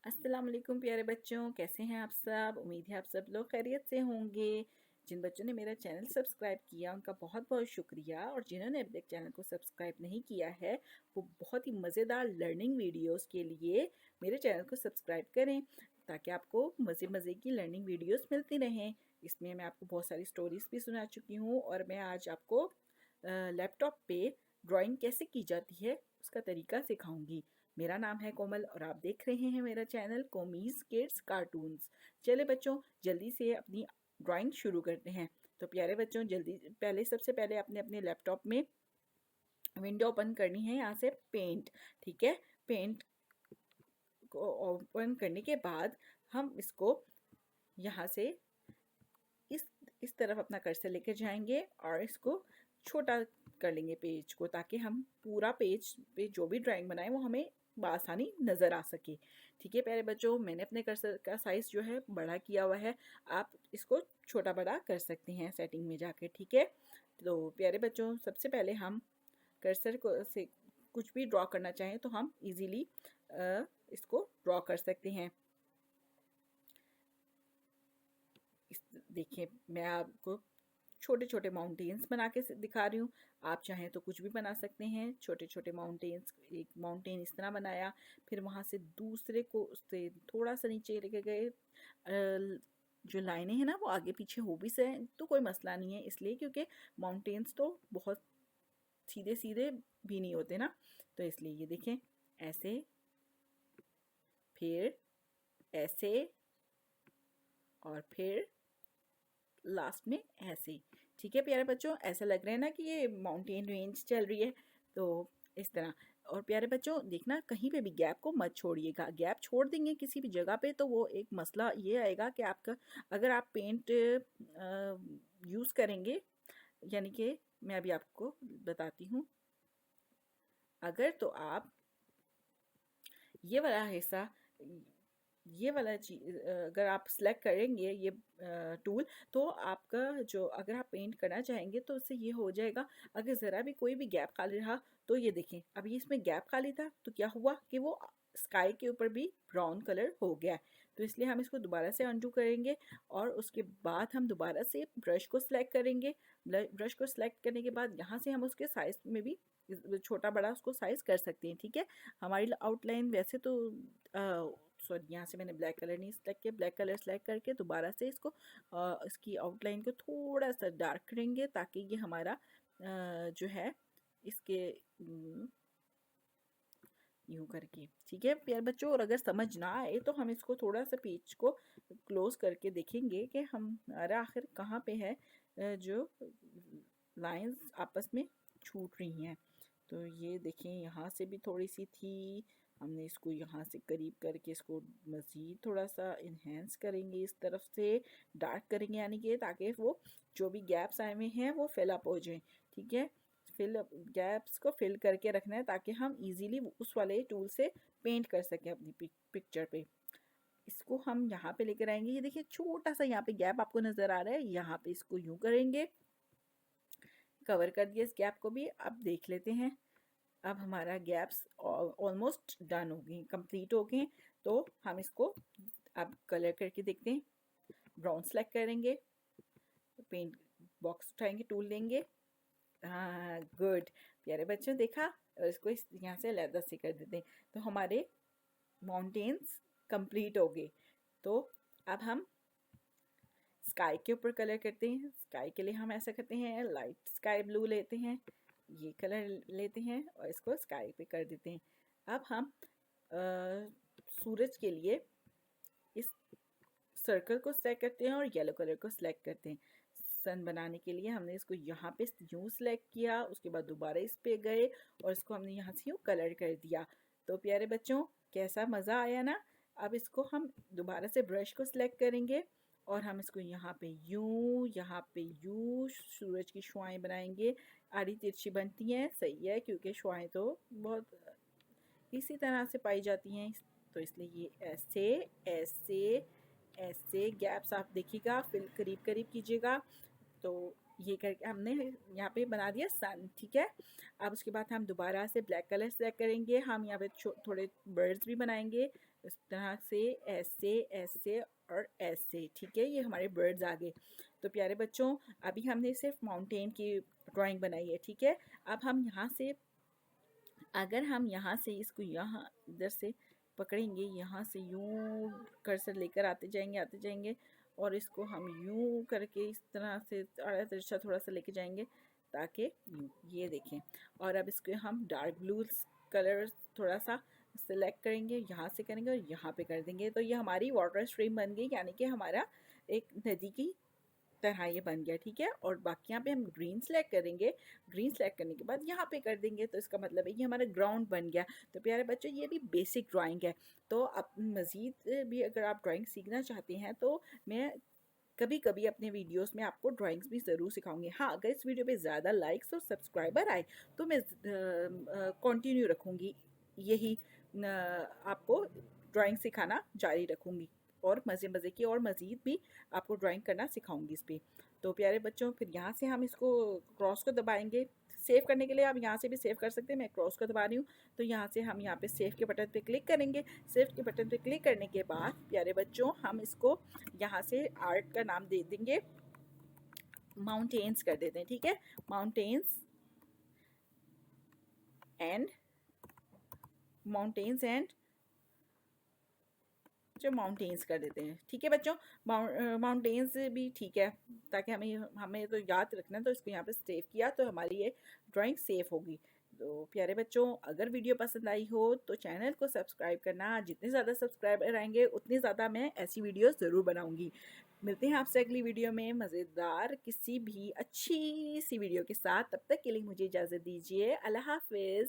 अस्सलाम वालेकुम प्यारे बच्चों, कैसे हैं आप सब। उम्मीद है आप सब लोग खैरियत से होंगे। जिन बच्चों ने मेरा चैनल सब्सक्राइब किया उनका बहुत बहुत शुक्रिया, और जिन्होंने अभी तक चैनल को सब्सक्राइब नहीं किया है वो बहुत ही मज़ेदार लर्निंग वीडियोस के लिए मेरे चैनल को सब्सक्राइब करें, ताकि आपको मज़े मज़े की लर्निंग वीडियोस मिलती रहें। इसमें मैं आपको बहुत सारी स्टोरीज़ भी सुना चुकी हूँ, और मैं आज आपको लैपटॉप पे ड्राइंग कैसे की जाती है उसका तरीका सिखाऊंगी। मेरा नाम है कोमल और आप देख रहे हैं मेरा चैनल कोमीज किड्स कार्टून्स। चले बच्चों, जल्दी से अपनी ड्राइंग शुरू करते हैं। तो प्यारे बच्चों, जल्दी सबसे पहले अपने अपने लैपटॉप में विंडो ओपन करनी है, यहाँ से पेंट। ठीक है, पेंट को ओपन करने के बाद हम इसको यहाँ से इस इस तरफ अपना कर्सर लेकर जाएंगे और इसको छोटा कर लेंगे पेज को, ताकि हम पूरा पेज पे जो भी ड्राइंग बनाए वो हमें बआसानी नज़र आ सके। ठीक है प्यारे बच्चों, मैंने अपने कर्सर का साइज़ जो है बड़ा किया हुआ है, आप इसको छोटा बड़ा कर सकते हैं सेटिंग में जाकर। ठीक है, तो प्यारे बच्चों, सबसे पहले हम कर्सर को से कुछ भी ड्रॉ करना चाहें तो हम इजीली इसको ड्रॉ कर सकते हैं। देखिए, मैं आपको छोटे छोटे माउंटेन्स बना के दिखा रही हूँ। आप चाहें तो कुछ भी बना सकते हैं, छोटे छोटे माउंटेन्स। एक माउंटेन इस तरह बनाया, फिर वहाँ से दूसरे को उससे थोड़ा सा नीचे लेके गए। जो लाइनें हैं ना वो आगे पीछे हो भी से तो कोई मसला नहीं है, इसलिए क्योंकि माउंटेन्स तो बहुत सीधे सीधे भी नहीं होते ना, तो इसलिए ये देखें, ऐसे, फिर ऐसे, और फिर लास्ट में ऐसे। ठीक है प्यारे बच्चों, ऐसा लग रहा है ना कि ये माउंटेन रेंज चल रही है, तो इस तरह। और प्यारे बच्चों देखना, कहीं पे भी गैप को मत छोड़िएगा। गैप छोड़ देंगे किसी भी जगह पे तो वो एक मसला ये आएगा कि आपका, अगर आप पेंट यूज़ करेंगे, यानी कि मैं अभी आपको बताती हूँ, अगर तो आप ये वाला हिस्सा, ये वाला चीज अगर आप सेलेक्ट करेंगे ये टूल, तो आपका जो, अगर आप पेंट करना चाहेंगे तो उससे ये हो जाएगा। अगर ज़रा भी कोई भी गैप खाली रहा तो ये देखें, अभी इसमें गैप खाली था तो क्या हुआ कि वो स्काई के ऊपर भी ब्राउन कलर हो गया। तो इसलिए हम इसको दोबारा से अनडू करेंगे, और उसके बाद हम दोबारा से ब्रश को सिलेक्ट करेंगे। ब्रश को सिलेक्ट करने के बाद यहाँ से हम उसके साइज में भी छोटा बड़ा उसको साइज कर सकते हैं। ठीक है, हमारी आउटलाइन वैसे तो सॉरी, यहाँ से मैंने ब्लैक कलर नहीं सेलेक्ट किया, ब्लैक कलर सेलेक्ट करके दोबारा से इसको इसकी आउटलाइन को थोड़ा सा डार्क करेंगे, ताकि ये हमारा जो है इसके यूँ करके। ठीक है प्यारे बच्चों, और अगर समझ ना आए तो हम इसको थोड़ा सा पेज को क्लोज करके देखेंगे कि हमारा आखिर कहाँ पे है जो लाइंस आपस में छूट रही हैं। तो ये देखें, यहाँ से भी थोड़ी सी थी, हमने इसको यहाँ से करीब करके इसको मज़ीद थोड़ा सा इन्हेंस करेंगे, इस तरफ से डार्क करेंगे, यानी कि ताकि वो जो भी गैप्स आए हुए हैं वो फिल अप हो जाएं। ठीक है, फिल गैप्स को फिल करके रखना है, ताकि हम इजीली उस वाले टूल से पेंट कर सकें अपनी पिक्चर पे। इसको हम यहाँ पे लेकर आएंगे, ये देखिए छोटा सा यहाँ पे गैप आपको नज़र आ रहा है, यहाँ पे इसको यूँ करेंगे, कवर कर दिया इस गैप को भी। अब देख लेते हैं, अब हमारा गैप्स ऑलमोस्ट डन हो गए, कंप्लीट हो गए। तो हम इसको अब कलर करके देखते हैं। ब्राउन सेलेक्ट करेंगे, पेंट बॉक्स उठाएंगे, टूल लेंगे। हाँ गुड प्यारे बच्चों, देखा, और इसको इस यहाँ से अलग से कर देते हैं, तो हमारे माउंटेन्स कंप्लीट हो गए। तो अब हम स्काई के ऊपर कलर करते हैं। स्काई के लिए हम ऐसा करते हैं, लाइट स्काई ब्लू लेते हैं, ये कलर लेते हैं और इसको स्काई पे कर देते हैं। अब हम सूरज के लिए इस सर्कल को सेलेक्ट करते हैं और येलो कलर को सिलेक्ट करते हैं। सन बनाने के लिए हमने इसको यहाँ पे यूँ सेलेक्ट किया, उसके बाद दोबारा इस पे गए और इसको हमने यहाँ से यूँ कलर कर दिया। तो प्यारे बच्चों, कैसा मज़ा आया ना। अब इसको हम दोबारा से ब्रश को सिलेक्ट करेंगे और हम इसको यहाँ पे यूँ सूरज की शुआएं बनाएंगे। आड़ी तिरछी बनती हैं, सही है, क्योंकि शुआएं तो बहुत इसी तरह से पाई जाती हैं, तो इसलिए ये ऐसे ऐसे ऐसे गैप्स आप देखिएगा, फिर करीब करीब कीजिएगा। तो ये करके हमने यहाँ पे बना दिया सन, ठीक है। अब उसके बाद हम दोबारा से ब्लैक कलर सेलेक्ट करेंगे, हम यहाँ पे थोड़े बर्ड्स भी बनाएंगे इस तरह से, ऐसे ऐसे और ऐसे, ठीक है। ये हमारे बर्ड्स आ गए। तो प्यारे बच्चों, अभी हमने सिर्फ माउंटेन की ड्राइंग बनाई है, ठीक है। अब हम यहाँ से, अगर हम यहाँ से इसको यहाँ इधर से पकड़ेंगे, यहाँ से यूं कर्सर लेकर आते जाएंगे और इसको हम यूं करके इस तरह से आड़ा तिरछा थोड़ा सा लेके जाएंगे ताकि ये देखें। और अब इसको हम डार्क ब्लू कलर थोड़ा सा सिलेक्ट करेंगे, यहाँ से करेंगे और यहाँ पे कर देंगे। तो ये हमारी वाटर स्ट्रीम बन गई, यानी कि हमारा एक नदी की तरह ये बन गया, ठीक है। और बाकी यहाँ पे हम ग्रीन सेलेक्ट करेंगे, ग्रीन सेलेक्ट करने के बाद यहाँ पे कर देंगे, तो इसका मतलब है ये हमारा ग्राउंड बन गया। तो प्यारे बच्चों, ये भी बेसिक ड्राइंग है। तो अब मज़ीद भी अगर आप ड्राइंग सीखना चाहते हैं तो मैं कभी कभी अपने वीडियोस में आपको ड्राइंग्स भी ज़रूर सिखाऊंगी। हाँ, अगर इस वीडियो पे ज़्यादा लाइक्स और सब्सक्राइबर आए तो मैं कंटिन्यू रखूँगी, यही आपको ड्राइंग सिखाना जारी रखूँगी और मज़े मज़े की और मज़ीद भी आपको ड्राइंग करना सिखाऊंगी इस पर। तो प्यारे बच्चों, फिर यहाँ से हम इसको क्रॉस को दबाएंगे। सेव करने के लिए आप यहाँ से भी सेव कर सकते हैं, मैं क्रॉस को दबा रही हूँ। तो यहाँ से हम यहाँ पे सेव के बटन पे क्लिक करेंगे। सेव के बटन पे क्लिक करने के बाद प्यारे बच्चों, हम इसको यहाँ से आर्ट का नाम दे देंगे, माउंटेन्स कर देते हैं, ठीक है। माउंटेन्स एंड माउंटेन्स एंड जो माउंटेन्स कर देते हैं, ठीक है बच्चों। माउंटेन्स भी ठीक है, ताकि हमें हमें तो याद रखना है। तो इसको यहाँ पे सेव किया तो हमारी ये ड्राइंग सेव होगी। तो प्यारे बच्चों, अगर वीडियो पसंद आई हो तो चैनल को सब्सक्राइब करना। जितने ज़्यादा सब्सक्राइबर आएंगे उतनी ज़्यादा मैं ऐसी वीडियो ज़रूर बनाऊँगी। मिलते हैं आपसे अगली वीडियो में मज़ेदार किसी भी अच्छी सी वीडियो के साथ। तब तक के लिए मुझे इजाज़त दीजिए। अल्लाह हाफिज़।